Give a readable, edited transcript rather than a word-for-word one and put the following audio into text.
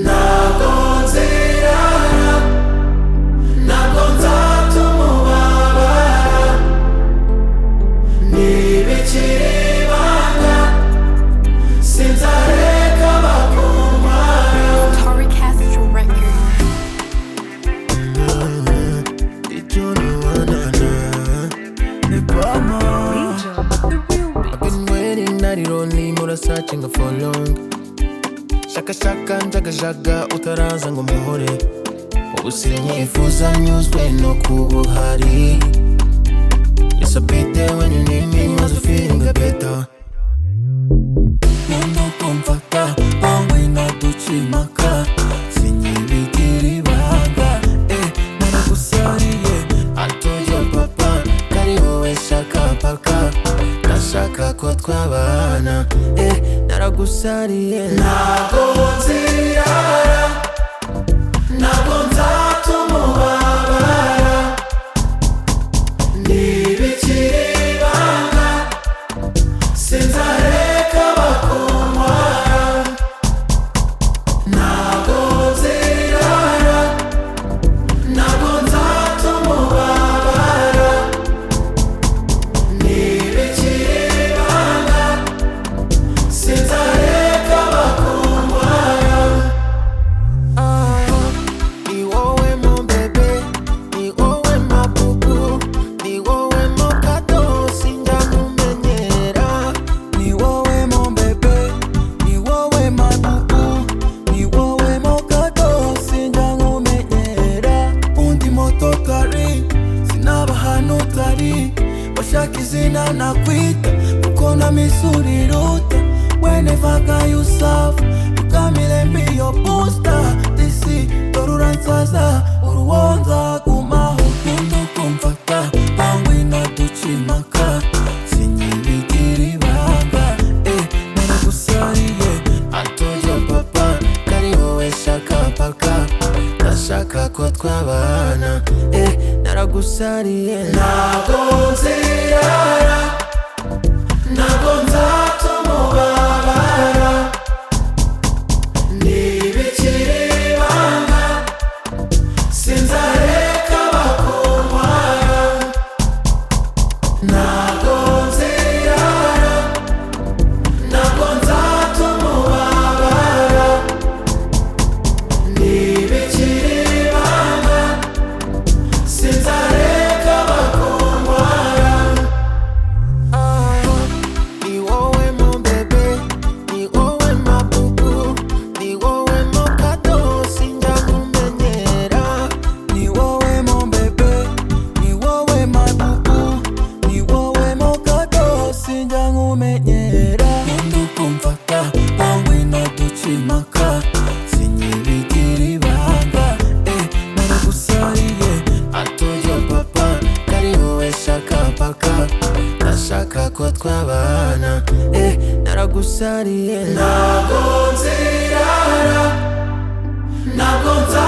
ntabwo nzirara, ntabwo nzatumubabara, ntibikiri ibanga, sinzareka bakuntwara. Turi record. I've been waiting, not lonely, more searching for long. Shaka shaka, jaga jaga, utaraza ngo muhore. Ubu sinyifuza nyuzwe no kuba uhari. Yes, I'll be there when you need me, must feeling better. Mundo kumfata, bangwe na duchimaka. Sinyibigira ibanga, naragusariye. I told your papa, kari wowe shaka paka. Nashaka ko twabana, naragusariye. Ntabwo nzirara, ntabwo nzatumubabara, ntibikiri ibanga, sinzareka bakuntwara. Ntabwo nzirara, ntabwo nzatumubabara, ntibikiri ibanga, sinzareka bakuntwara. Ni wowe mo bebe, ni wowe mabubu, ni wowe mo kato, sinjya nkumenyera. Ni wowe mo bebe, ni wowe mabubu, ni wowe mo kato, sinjya nkumenyera. Undi motokari, sinaba hano utari, bashaka izina nakwita, kuko na misuri ruta. Whenever you suffer, you got me, let me your booster. This is Torura Nsaza, uruwonza kumaho. Mundo kumfata, bangwe na duchimaka. Sinyibigira ibanga, naragusariye. I told your papa, kari wowe shaka paka. Nashaka ko twabana, naragusariye. Ntabwo nzirara, ntabwo nzatumubabara, ntibikiri ibanga, sinzareka bakuntwara. Ntabwo nzirara, ntabwo nzatumubabara, ntibikiri ibanga, sinzareka bakuntwara. Ni wowe mo bebe, ni wowe mabubu, ni wowe mo kato, sinjya nkumenyera. Ni wowe mo bebe, ni wowe mabubu, ni wowe mo kato, sinjya nkumenyera. Mundo kumfata, bangwe na duchimaka. Sinyibigira ibanga, naragusariye. I told your papa, kari wowe shaka paka. Nashaka ko twabana, naragusariye. Ntabwo nzirara, ntabwo nza